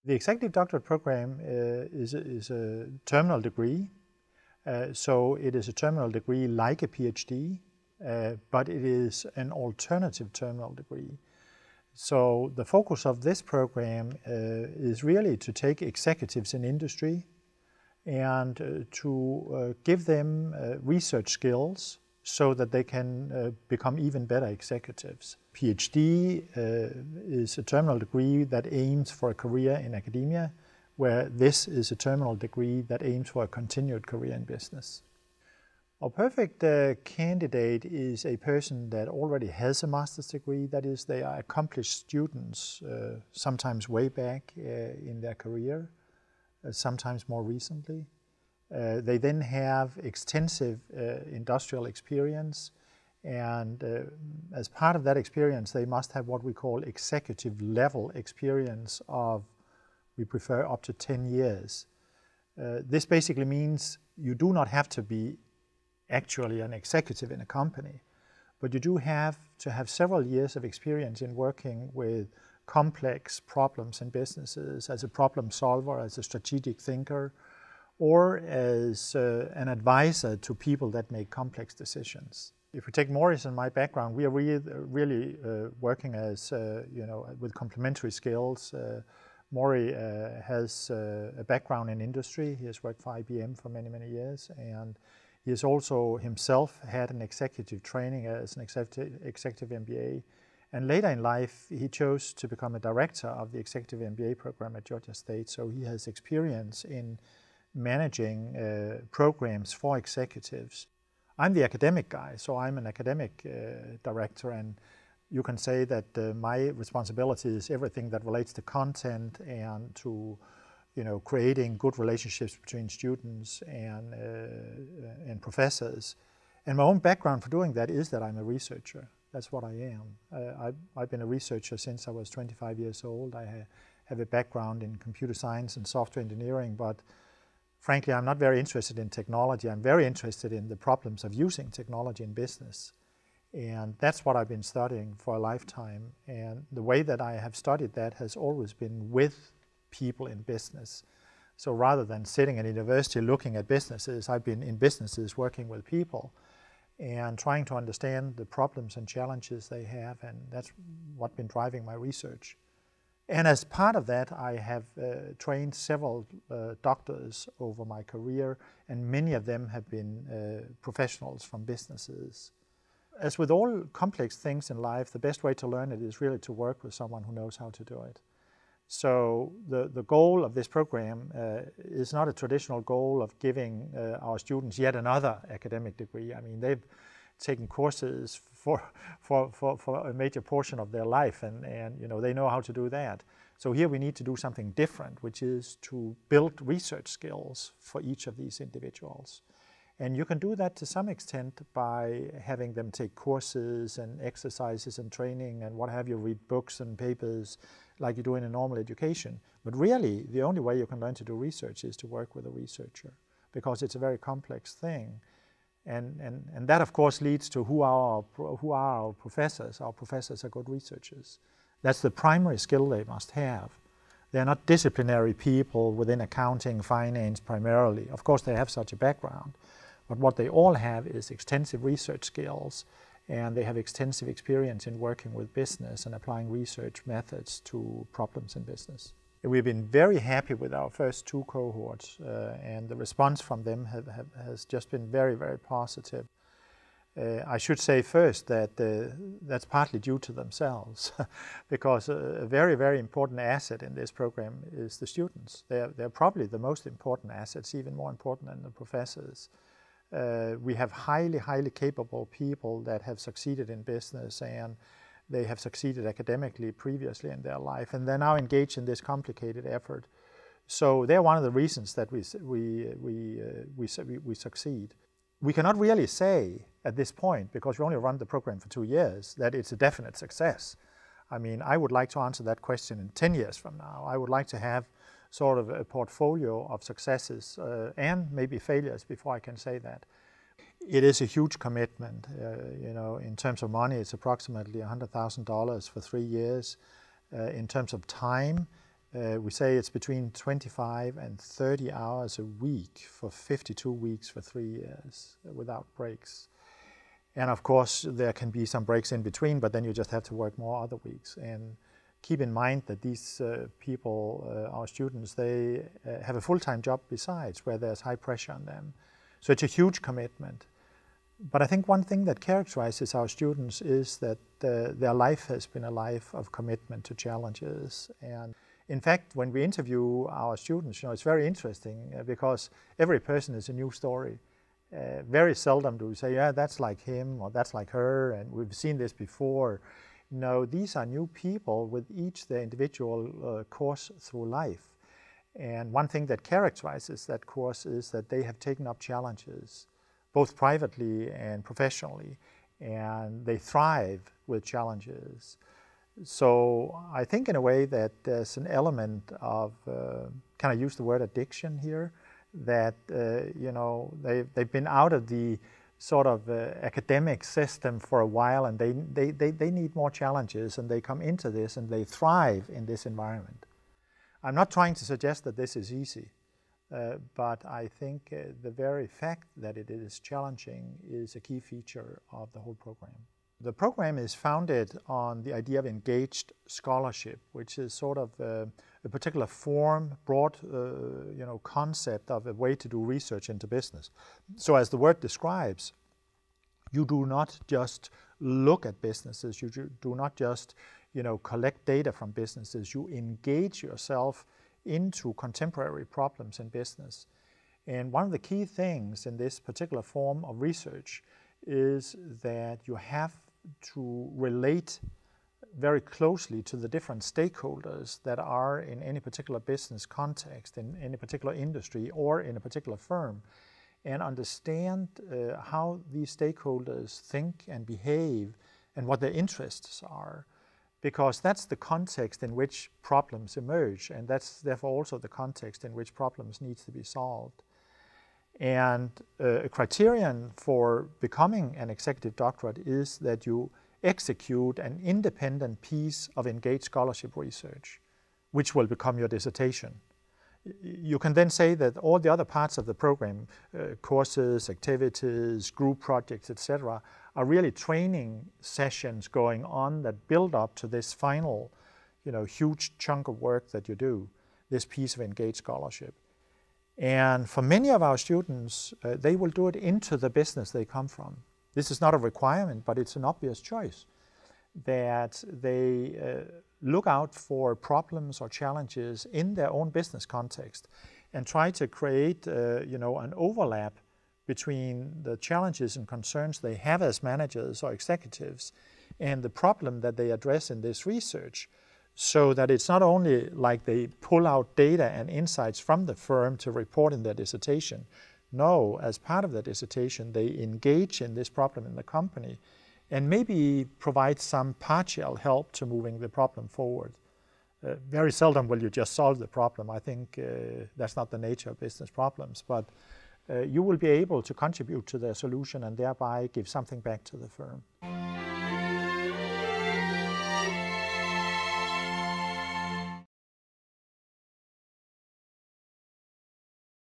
The executive doctorate program is a terminal degree. So it is a terminal degree like a Ph.D., but it is an alternative terminal degree. So the focus of this program is really to take executives in industry and to give them research skills so that they can become even better executives. Ph.D. is a terminal degree that aims for a career in academia, where this is a terminal degree that aims for a continued career in business. A perfect candidate is a person that already has a master's degree, that is, they are accomplished students, sometimes way back in their career, sometimes more recently. They then have extensive industrial experience, and as part of that experience they must have what we call executive level experience of, we prefer, up to 10 years. This basically means you do not have to be actually an executive in a company, but you do have to have several years of experience in working with complex problems in businesses as a problem solver, as a strategic thinker, or as an advisor to people that make complex decisions. If we take Maurice and my background, we are really working as, with complementary skills. Maury has a background in industry. He has worked for IBM for many, many years, and he has also himself had an executive training as an executive MBA. And later in life, he chose to become a director of the executive MBA program at Georgia State. So he has experience in managing programs for executives. I'm the academic guy, so I'm an academic director, and you can say that my responsibility is everything that relates to content and to creating good relationships between students and professors. And my own background for doing that is that I'm a researcher. That's what I am. I've been a researcher since I was 25 years old. I have a background in computer science and software engineering, but frankly, I'm not very interested in technology. I'm very interested in the problems of using technology in business. And that's what I've been studying for a lifetime. And the way that I have studied that has always been with people in business. So rather than sitting in a university looking at businesses, I've been in businesses working with people and trying to understand the problems and challenges they have, and that's what's been driving my research. And as part of that, I have trained several doctors over my career, and many of them have been professionals from businesses. As with all complex things in life, the best way to learn it is really to work with someone who knows how to do it. So the goal of this program is not a traditional goal of giving our students yet another academic degree. I mean, they've taken courses for a major portion of their life, and they know how to do that. So here we need to do something different, which is to build research skills for each of these individuals. And you can do that to some extent by having them take courses and exercises and training and what have you, read books and papers like you do in a normal education. But really, the only way you can learn to do research is to work with a researcher, because it's a very complex thing. And that, of course, leads to who are our professors. Our professors are good researchers. That's the primary skill they must have. They're not disciplinary people within accounting, finance primarily. Of course, they have such a background. But what they all have is extensive research skills, and they have extensive experience in working with business and applying research methods to problems in business. We've been very happy with our first two cohorts, and the response from them has just been very, very positive. I should say first that that's partly due to themselves, because a very, very important asset in this program is the students. They're probably the most important assets, even more important than the professors. We have highly, highly capable people that have succeeded in business, and they have succeeded academically previously in their life, and they're now engaged in this complicated effort. So they're one of the reasons that we succeed. We cannot really say at this point, because we only run the program for 2 years, that it's a definite success. I mean, I would like to answer that question in 10 years from now. I would like to have sort of a portfolio of successes and maybe failures before I can say that. It is a huge commitment. In terms of money, it's approximately $100,000 for 3 years. In terms of time, We say it's between 25 and 30 hours a week for 52 weeks for 3 years without breaks. And of course, there can be some breaks in between, but then you just have to work more other weeks. And keep in mind that these people, our students, they have a full-time job besides, where there's high pressure on them. So it's a huge commitment. But I think one thing that characterizes our students is that their life has been a life of commitment to challenges. And in fact, when we interview our students, it's very interesting because every person is a new story. Very seldom do we say, yeah, that's like him or that's like her, and we've seen this before. No, these are new people with each their individual course through life. And one thing that characterizes that course is that they have taken up challenges, both privately and professionally, and they thrive with challenges. So I think in a way that there's an element of, can I use the word addiction here? That they've been out of the sort of academic system for a while, and they need more challenges, and they come into this and they thrive in this environment. I'm not trying to suggest that this is easy, but I think the very fact that it is challenging is a key feature of the whole program. The program is founded on the idea of engaged scholarship, which is sort of a particular form, broad concept of a way to do research into business. So as the word describes, you do not just look at businesses, you do not just collect data from businesses, you engage yourself into contemporary problems in business. And one of the key things in this particular form of research is that you have to relate very closely to the different stakeholders that are in any particular business context, in any particular industry or in a particular firm, and understand how these stakeholders think and behave and what their interests are, because that's the context in which problems emerge, and that's therefore also the context in which problems need to be solved. And a criterion for becoming an executive doctorate is that you execute an independent piece of engaged scholarship research, which will become your dissertation. You can then say that all the other parts of the program, courses, activities, group projects, etc., are really training sessions going on that build up to this final, huge chunk of work that you do, this piece of engaged scholarship. And for many of our students, they will do it into the business they come from. This is not a requirement, but it's an obvious choice, that they look out for problems or challenges in their own business context and try to create an overlap between the challenges and concerns they have as managers or executives and the problem that they address in this research, so that it's not only like they pull out data and insights from the firm to report in their dissertation. No, as part of their dissertation, they engage in this problem in the company and maybe provide some partial help to moving the problem forward. Very seldom will you just solve the problem. I think that's not the nature of business problems, but you will be able to contribute to their solution and thereby give something back to the firm.